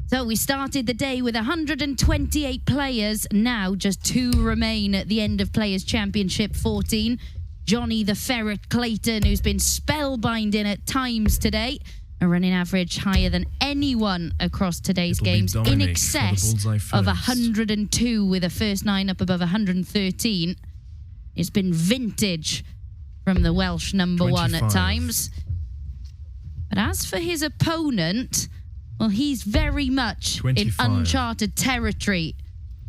So we started the day with 128 players. Now just 2 remain at the end of Players' Championship 14. Jonny the Ferret Clayton, who's been spellbinding at times today. A running average higher than anyone across today's games. In excess of 102 with a first 9 up above 113. It's been vintage from the Welsh number 1 at times. But as for his opponent, well, he's very much in uncharted territory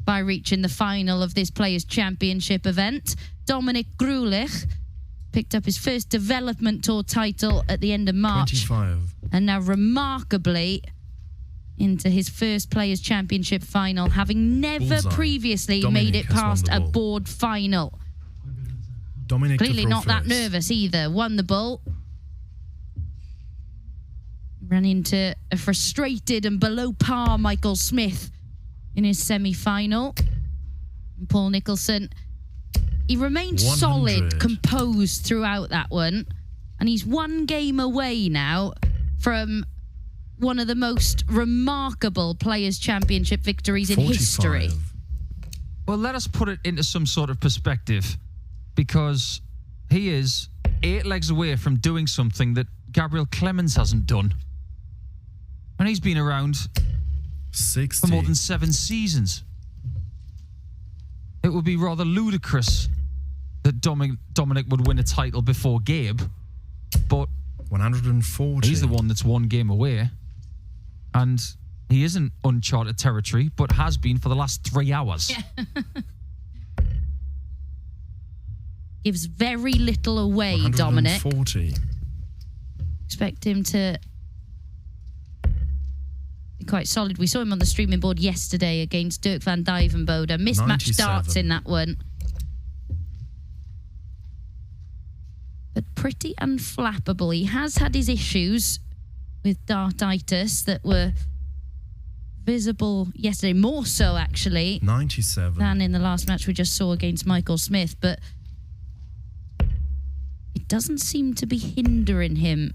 by reaching the final of this Players' Championship event. Dominik Gruellich picked up his first development tour title at the end of March. 25. And now remarkably into his first Players' Championship final, having never previously made it past a board final. Dominik Clearly not that nervous either. Won the ball. Ran into a frustrated and below par Michael Smith in his semi-final. And Paul Nicholson, he remained solid, composed throughout that one. And he's 1 game away now from one of the most remarkable Players' Championship victories in history. Well, let us put it into some sort of perspective, because he is 8 legs away from doing something that Gabriel Clemens hasn't done. And he's been around 60 for more than 7 seasons. It would be rather ludicrous that Dominik would win a title before Gabe, but 140. he's the one that's 1 game away. And he isn't uncharted territory, but has been for the last 3 hours. Yeah. Gives very little away, Dominik. 140. Expect him to be quite solid. We saw him on the streaming board yesterday against Dirk van Dijvenbode. Mismatched starts in that one. But pretty unflappable. He has had his issues with dartitis that were visible yesterday, more so actually 97 than in the last match we just saw against Michael Smith, but it doesn't seem to be hindering him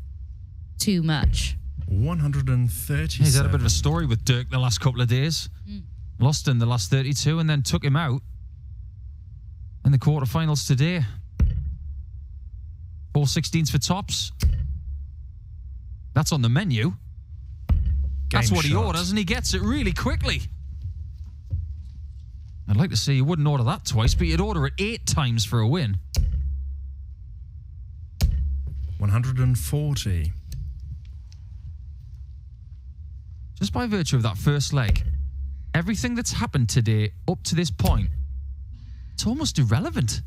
too much. 137. He's had a bit of a story with Dirk the last couple of days. Lost in the last 32 and then took him out in the quarterfinals today. 4/16s for tops. That's on the menu. That's what he orders, and he gets it really quickly. I'd like to say you wouldn't order that twice, but you'd order it 8 times for a win. 140. Just by virtue of that first leg, everything that's happened today up to this point, it's almost irrelevant.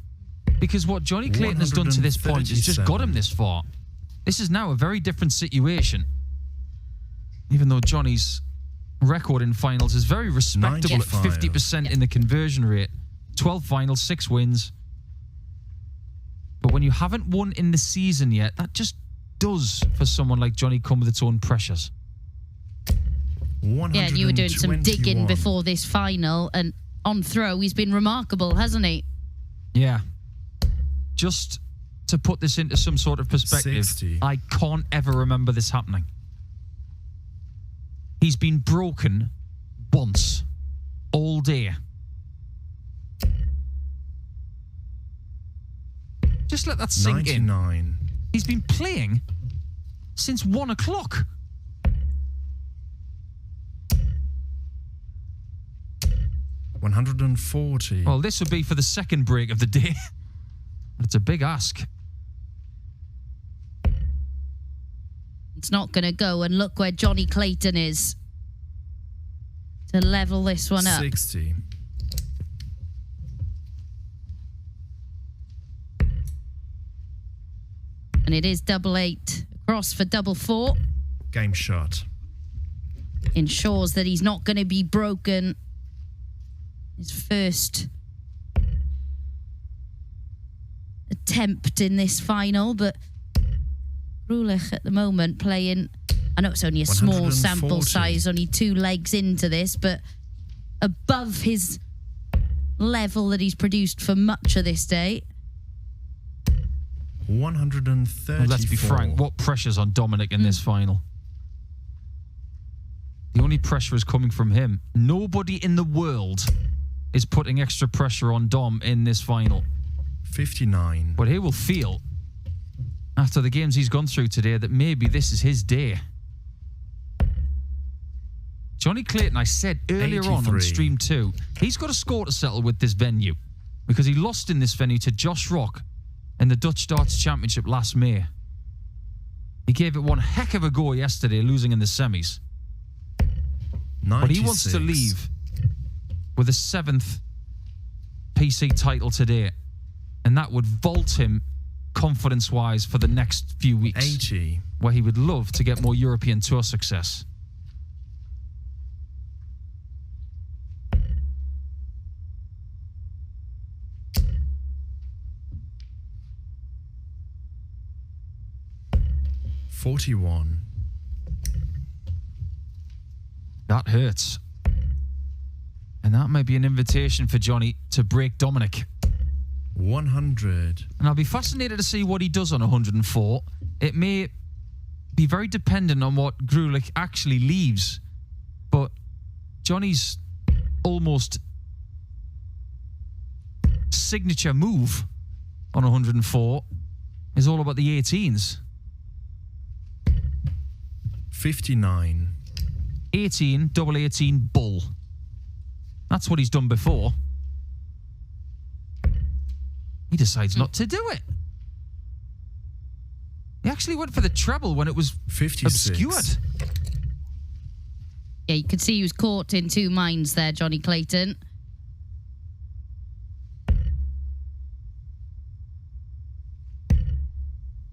Because what Jonny Clayton has done to this point has just got him this far. This is now a very different situation. Even though Jonny's record in finals is very respectable 95. at 50% in the conversion rate. 12 finals, 6 wins. But when you haven't won in the season yet, that just does for someone like Jonny come with its own pressures. Yeah, you were doing some digging before this final, and on throw, he's been remarkable, hasn't he? Yeah. Just to put this into some sort of perspective, 60. I can't ever remember this happening. He's been broken once all day. Just let that sink 99. in. He's been playing since 1 o'clock. $140. Well, this would be for the second break of the day. It's a big ask. It's not going to go, and look where Jonny Clayton is to level this one up. 60. And it is 8-8 across for 4. Game shot. Ensures that he's not going to be broken. His first attempt in this final, but Gruellich at the moment playing, I know it's only a small sample size, only 2 legs into this, but above his level that he's produced for much of this day. 134. Well, let's be frank, what pressure's on Dominik in this final? The only pressure is coming from him. Nobody in the world is putting extra pressure on Dom in this final. 59. But he will feel, after the games he's gone through today, that maybe this is his day. Jonny Clayton, I said earlier 83. on stream 2, he's got a score to settle with this venue because he lost in this venue to Josh Rock in the Dutch Darts Championship last May. He gave it one heck of a go yesterday, losing in the semis. 96. But he wants to leave with a 7th PC title today, and that would vault him confidence-wise for the next few weeks, 80. where he would love to get more European Tour success. $41. That hurts. And that might be an invitation for Jonny to break Dominik. 100. And I'll be fascinated to see what he does on 104. It may be very dependent on what Gruellich actually leaves. But Jonny's almost signature move on 104 is all about the 18s. 59. 18, double 18, bull. That's what he's done before. He decides not to do it. He actually went for the treble when it was 56. obscured. Yeah, you could see he was caught in two minds there, Jonny Clayton.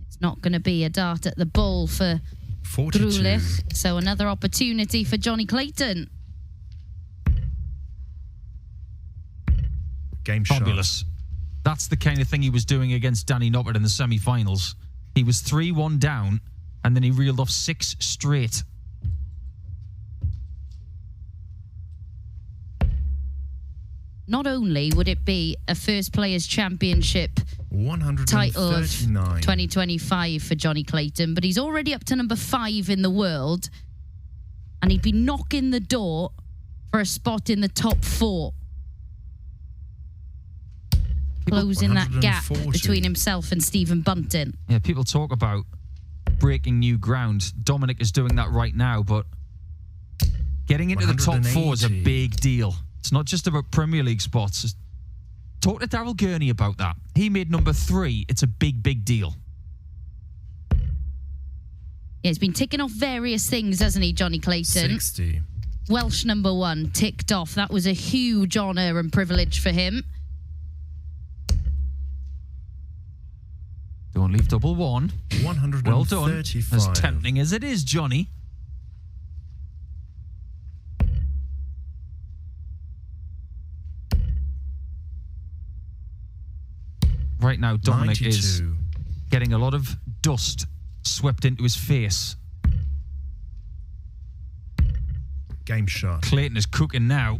It's not going to be a dart at the bull for 42. Gruellich, so another opportunity for Jonny Clayton. Game Fabulous. shot. That's the kind of thing he was doing against Danny Noppert in the semi-finals. He was 3-1 down, and then he reeled off 6 straight. Not only would it be a First Players Championship title of 2025 for Jonny Clayton, but he's already up to number 5 in the world, and he'd be knocking the door for a spot in the top 4. Closing that gap 140. between himself and Stephen Bunting. Yeah, people talk about breaking new ground. Dominik is doing that right now, but getting into the top 4 is a 180. big deal. It's not just about Premier League spots. Talk to Daryl Gurney about that. He made number 3. It's a big, big deal. Yeah, he's been ticking off various things, hasn't he, Jonny Clayton? 60. Welsh number 1 ticked off. That was a huge honour and privilege for him. Don't leave double 1. 135. Well done. As tempting as it is, Jonny. Right now, Dominik 92. is getting a lot of dust swept into his face. Game shot. Clayton is cooking now.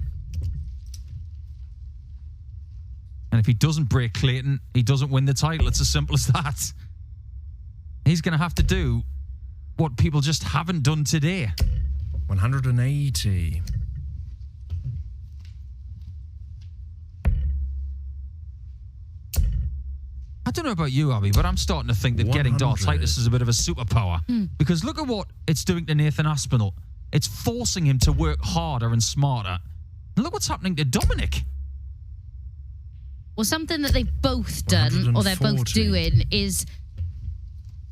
And if he doesn't break Clayton, he doesn't win the title. It's as simple as that. He's going to have to do what people just haven't done today. 180. I don't know about you, Abby, but I'm starting to think that getting 100. dartitis is a bit of a superpower. Because look at what it's doing to Nathan Aspinall. It's forcing him to work harder and smarter. And look what's happening to Dominik. Well, something that they've both done, or they're both 140. doing, is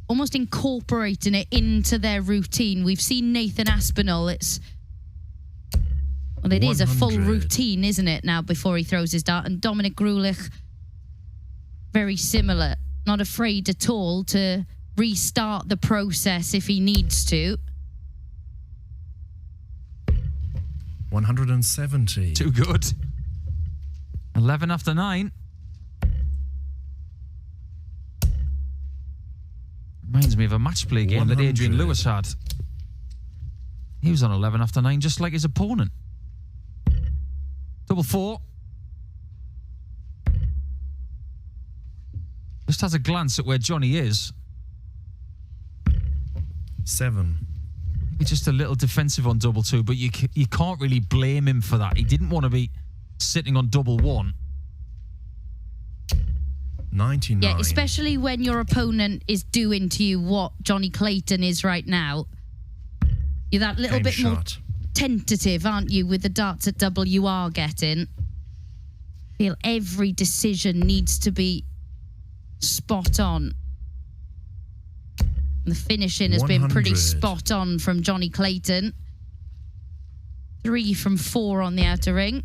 almost incorporating it into their routine. We've seen Nathan Aspinall. It is a full 100. routine, isn't it, now, before he throws his dart? And Dominik Gruellich, very similar. Not afraid at all to restart the process if he needs to. 170. Too good. 11 after 9. Reminds me of a match play game that Adrian 100. Lewis had. He was on 11 after 9, just like his opponent. Double 4. Just has a glance at where Jonny is. 7. He's just a little defensive on double 2, but you can't really blame him for that. He didn't want to be sitting on double 1. 99. Yeah, especially when your opponent is doing to you what Jonny Clayton is right now. You're that little Game bit more shot. tentative, aren't you, with the darts at double you are getting. Feel every decision needs to be spot on. And the finishing has been pretty 100. spot on from Jonny Clayton. 3 from 4 on the outer ring.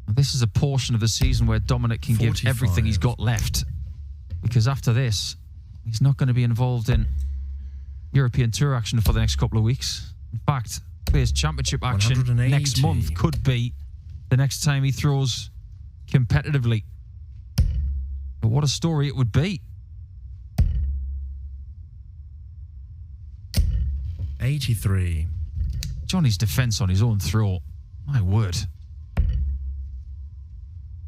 This is a portion of the season where Dominik can 45. give everything he's got left. Because after this, he's not going to be involved in European Tour action for the next couple of weeks. In fact, Players Championship action 180. next month could be the next time he throws competitively. But what a story it would be. 83. Jonny's defence on his own throw. My word.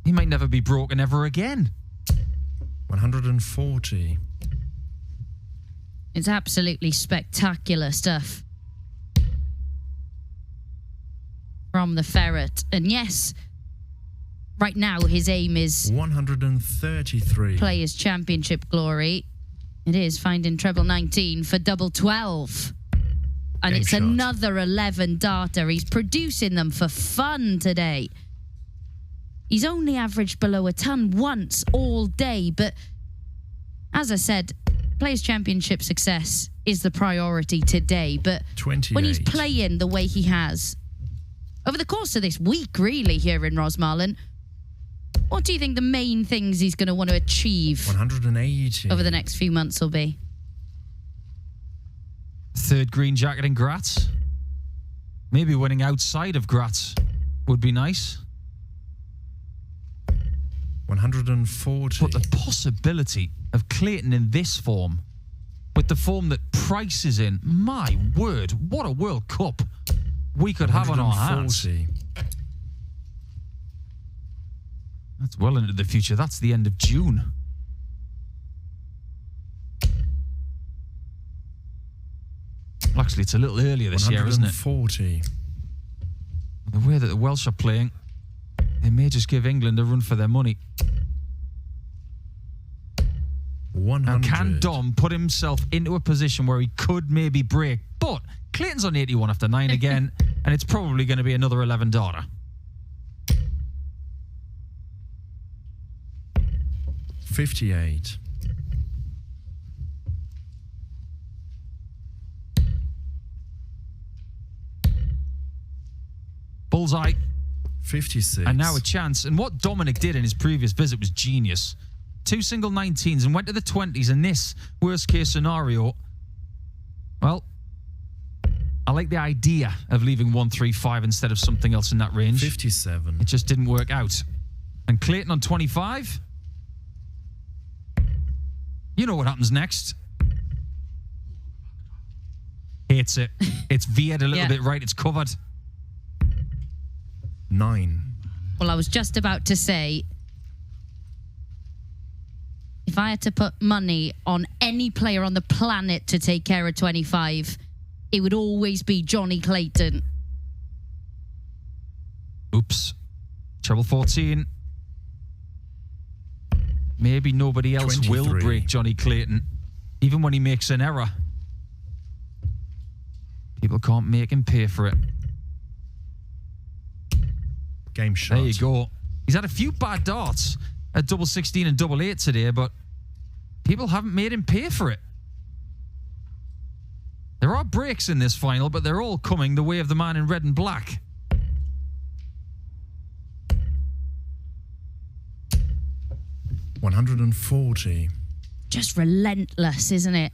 He might never be broken ever again. 140. It's absolutely spectacular stuff from the Ferret. And yes, right now his aim is 133. Players Championship glory. It is finding treble 19 for double 12. And Game it's shot. another 11 darter. He's producing them for fun today. He's only averaged below a ton once all day, but as I said, Players Championship success is the priority today. But 28. when he's playing the way he has over the course of this week, really, here in Rosmalen, what do you think the main things he's going to want to achieve 180. over the next few months will be? Third green jacket in Graz. Maybe winning outside of Graz would be nice. 140. But the possibility of Clayton in this form, with the form that Price is in, my word, what a World Cup we could have on our hands. 140. That's well into the future. That's the end of June. Well, actually, it's a little earlier this year, isn't it? 140. The way that the Welsh are playing, they may just give England a run for their money. 100. Now, can Dom put himself into a position where he could maybe break? But Clayton's on 81 after 9 again, and it's probably going to be another 11 darter. 58. Bullseye. 56. And now a chance. And what Dominik did in his previous visit was genius. 2 single 19s and went to the 20s. In this worst case scenario, well, I like the idea of leaving 135 instead of something else in that range. 57. It just didn't work out. And Clayton on 25. You know what happens next. Hates it. It's veered a little bit right. It's covered. 9. Well, I was just about to say, if I had to put money on any player on the planet to take care of 25, it would always be Jonny Clayton. Oops. Treble 14. Maybe nobody else 23. will break Jonny Clayton, even when he makes an error. People can't make him pay for it. Game shot. There you go. He's had a few bad darts at double 16 and double 8 today, but people haven't made him pay for it. There are breaks in this final, but they're all coming the way of the man in red and black. $140. Just relentless, isn't it?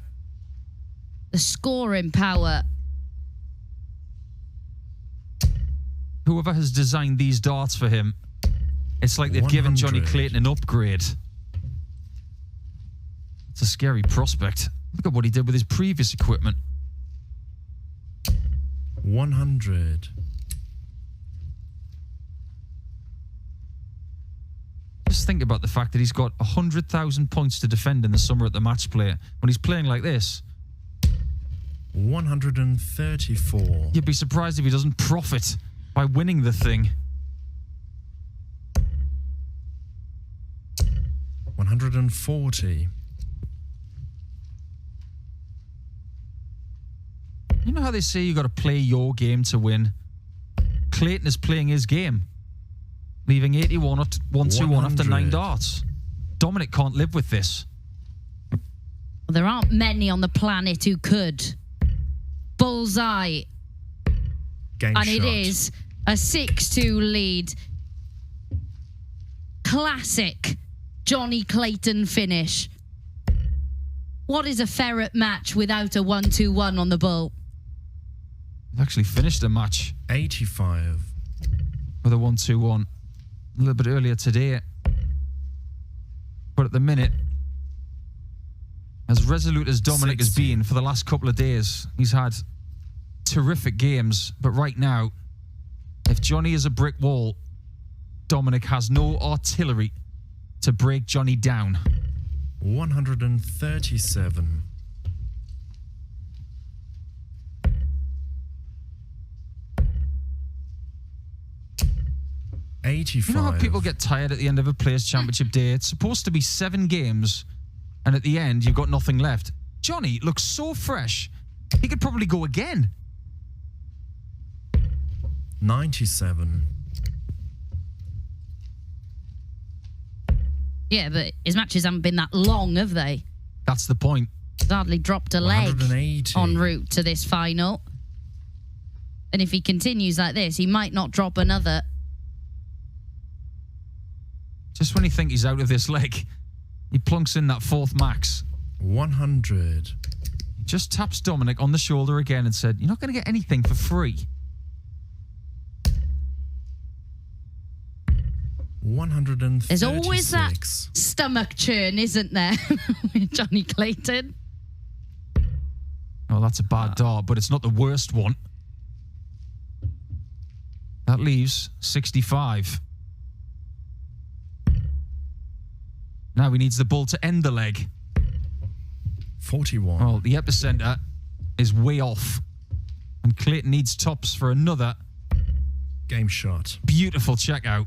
The scoring power. Whoever has designed these darts for him, it's like they've given Jonny 100. Clayton an upgrade. It's a scary prospect. Look at what he did with his previous equipment. 100. Just Just think about the fact that he's got 100,000 points to defend in the summer at the match play. When he's playing like this, 134. you'd be surprised if he doesn't profit by winning the thing. 140. You know how they say you got to play your game to win? Clayton is playing his game, leaving 81 at 121 after 9 darts. Dominik can't live with this. There aren't many on the planet who could. Bullseye. Game And shot. it is a 6-2 lead. Classic Jonny Clayton finish. What is a ferret match without a 1-2-1 on the bull? He's actually finished a match 85. with a 1-2-1 a little bit earlier today. But at the minute, as resolute as Dominik has 60. been for the last couple of days, he's had terrific games. But right now, if Jonny is a brick wall, Dominik has no artillery to break Jonny down. 137. You know how people get tired at the end of a Players' Championship day? It's supposed to be 7 games, and at the end, you've got nothing left. Jonny looks so fresh. He could probably go again. 97. Yeah, but his matches haven't been that long, have they? That's the point. He's hardly dropped a leg 180. en route to this final. And if he continues like this, he might not drop another. Just when you think he's out of this leg, he plunks in that 4th max. 100. He just taps Dominik on the shoulder again and said, "You're not going to get anything for free." 136. There's always that stomach churn, isn't there, with Jonny Clayton? Oh, that's a bad dart, but it's not the worst one. That leaves 65. Now he needs the ball to end the leg. 41. Well, the epicenter is way off. And Clayton needs tops for another Game shot. beautiful checkout.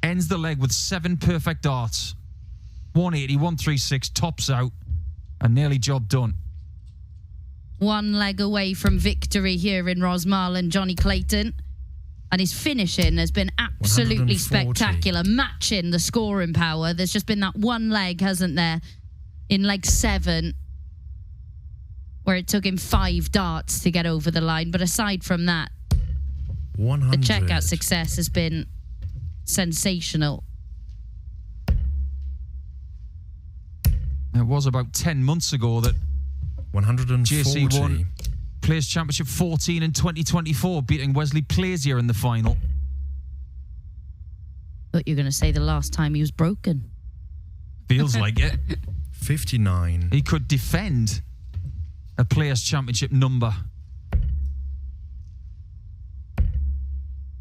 Ends the leg with 7 perfect darts. 180, 136, tops out. And nearly job done. One leg away from victory here in Rosmarlin, Jonny Clayton. And his finishing has been absolutely 140. spectacular, matching the scoring power. There's just been that one leg, hasn't there, in leg 7, where it took him 5 darts to get over the line. But aside from that, 100. the checkout success has been sensational. It was about 10 months ago that 140. JC won Players' Championship 14 in 2024, beating Wesley Plazier in the final. Thought you were going to say the last time he was broken. Feels like it. 59. He could defend a Players' Championship number.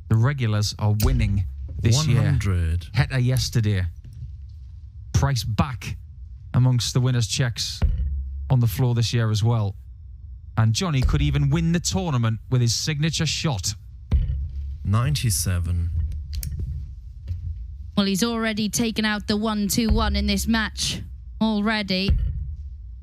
The regulars are winning this 100. year. Heta yesterday. Price back amongst the winners' checks on the floor this year as well. And Jonny could even win the tournament with his signature shot. 97. Well, he's already taken out the 1-2-1 in this match already.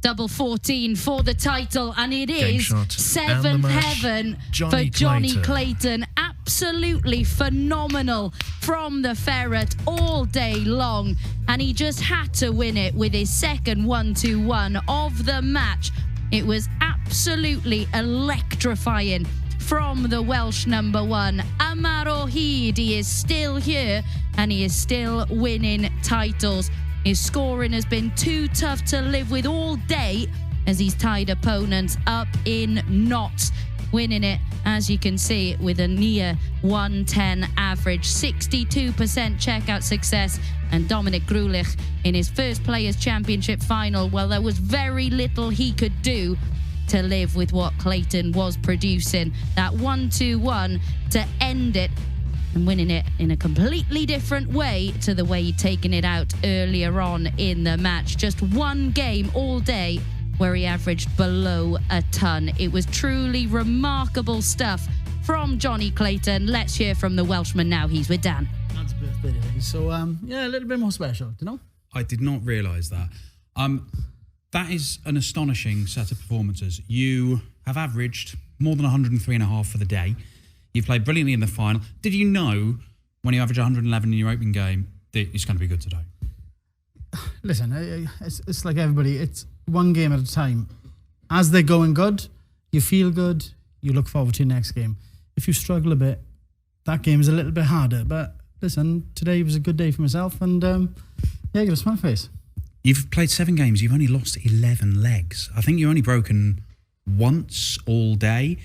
Double 14 for the title, and it Game is shot. 7th And the match, heaven Jonny for Jonny Clayton. Clayton. Absolutely phenomenal from the ferret all day long, and he just had to win it with his second 1-2-1 of the match. It was absolutely electrifying from the Welsh number 1. Amar Ohid, he is still here and he is still winning titles. His scoring has been too tough to live with all day as he's tied opponents up in knots, winning it, as you can see, with a near 110 average, 62% checkout success. And Dominik Gruellich in his first Players' Championship final, well, there was very little he could do to live with what Clayton was producing. That 1-2-1 to end it. and winning it in a completely different way to the way he'd taken it out earlier on in the match. Just one game all day where he averaged below a ton. It was truly remarkable stuff from Jonny Clayton. Let's hear from the Welshman now. He's with Dan. Dad's birthday today, so yeah, a little bit more special, you know? I did not realise that. That is an astonishing set of performances. You have averaged more than 103.5 for the day. You've played brilliantly in the final. Did you know when you average 111 in your opening game that it's going to be good today? Listen, it's like everybody. It's one game at a time. As they're going good, you feel good, you look forward to your next game. If you struggle a bit, that game is a little bit harder. But listen, today was a good day for myself, and yeah, get a smile face. You've played 7 games. You've only lost 11 legs. I think you're only broken once all day.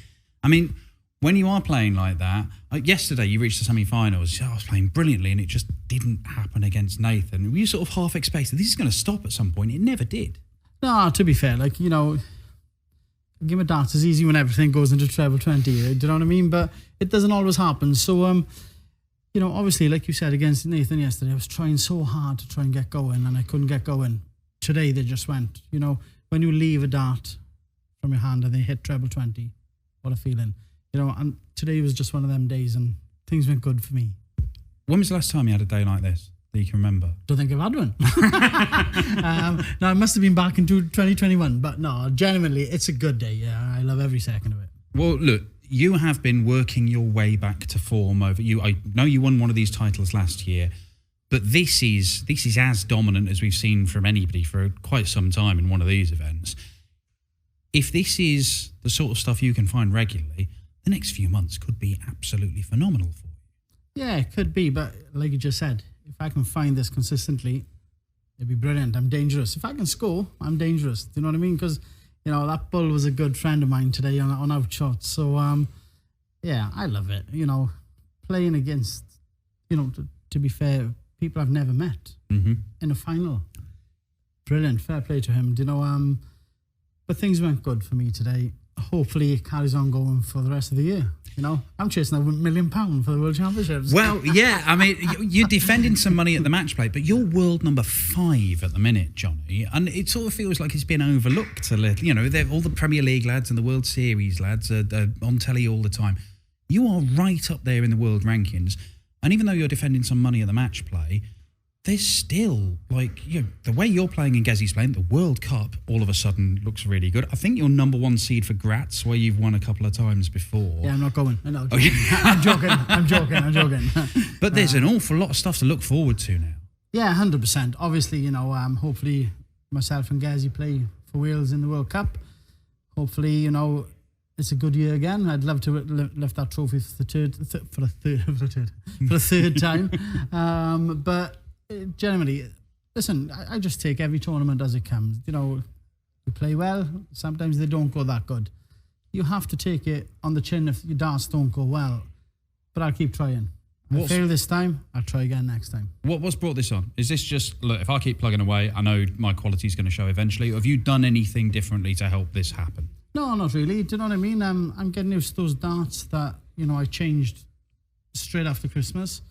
I mean, when you are playing like that, like yesterday you reached the semi-finals. I was playing brilliantly and it just didn't happen against Nathan. Were you sort of half expected this is going to stop at some point? It never did. No, to be fair, like, you know, a game of darts is easy when everything goes into treble 20, do you know what I mean? But it doesn't always happen. So, you know, obviously, like you said, against Nathan yesterday, I was trying so hard to try and get going and I couldn't get going. Today, they just went, you know, when you leave a dart from your hand and they hit treble 20, what a feeling. You know, and today was just one of them days and things went good for me. When was the last time you had a day like this that you can remember? Don't think I've had one. No, it must have been back in 2021, but no, genuinely, it's a good day. Yeah, I love every second of it. Well, look, you have been working your way back to form over you. I know you won one of these titles last year, but this is as dominant as we've seen from anybody for quite some time in one of these events. If this is the sort of stuff you can find regularly, the next few months could be absolutely phenomenal for you. Yeah, it could be, but like you just said, if I can find this consistently, it'd be brilliant. I'm dangerous. If I can score, I'm dangerous. Do you know what I mean? Because, you know, that bull was a good friend of mine today on outshots. So, yeah, I love it. You know, playing against, you know, to be fair, people I've never met in a final. Brilliant. Fair play to him. Do you know, but things went good for me today. Hopefully it carries on going for the rest of the year. You know, I'm chasing £1 million for the World Championships. Well, yeah, I mean, you're defending some money at the match play, but you're world number 5 at the minute, Jonny, and it sort of feels like it's been overlooked a little. You know, all the Premier League lads and the World Series lads are on telly all the time. You are right up there in the world rankings, and even though you're defending some money at the match play, there's still, like, you know, the way you're playing and Gezzy's playing, the World Cup all of a sudden looks really good. I think you're number 1 seed for Graz, where you've won a couple of times before. Yeah, I'm not going. I know. Oh, yeah. I'm joking. But there's an awful lot of stuff to look forward to now. Yeah, 100%. Obviously, you know, hopefully myself and Gezzy play for Wales in the World Cup. Hopefully, you know, it's a good year again. I'd love to lift that trophy for the third time. But generally, listen, I just take every tournament as it comes. You know, you play well, sometimes they don't go that good. You have to take it on the chin if your darts don't go well. But I'll keep trying. I fail this time, I'll try again next time. What's brought this on? Is this just, look, if I keep plugging away, I know my quality's going to show eventually, or have you done anything differently to help this happen? No, not really. Do you know what I mean? I'm getting used to those darts that, you know, I changed straight after Christmas.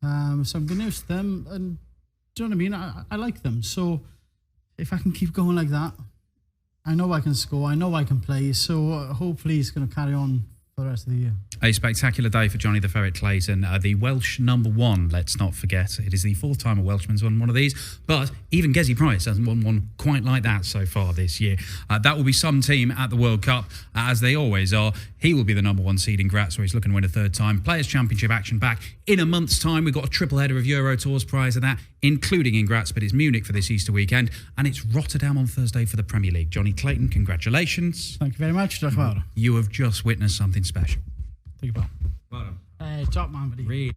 So I'm getting used to them, and do you know what I mean? I like them. So if I can keep going like that, I know I can score, I know I can play, so hopefully it's going to carry on for the rest of the year. A spectacular day for Jonny the Ferret Clayton, the Welsh number 1, let's not forget. It is the 4th time a Welshman's won one of these, but even Gezzy Price hasn't won one quite like that so far this year. That will be some team at the World Cup, as they always are. He will be the number 1 seed in Graz, where he's looking to win a 3rd time. Players' Championship action back in a month's time. We've got a triple header of Euro Tours prize of that, including in Graz, but it's Munich for this Easter weekend, and it's Rotterdam on Thursday for the Premier League. Jonny Clayton, congratulations. Thank you very much. You have just witnessed something special. Thank you, pal. Well done. Top man, buddy.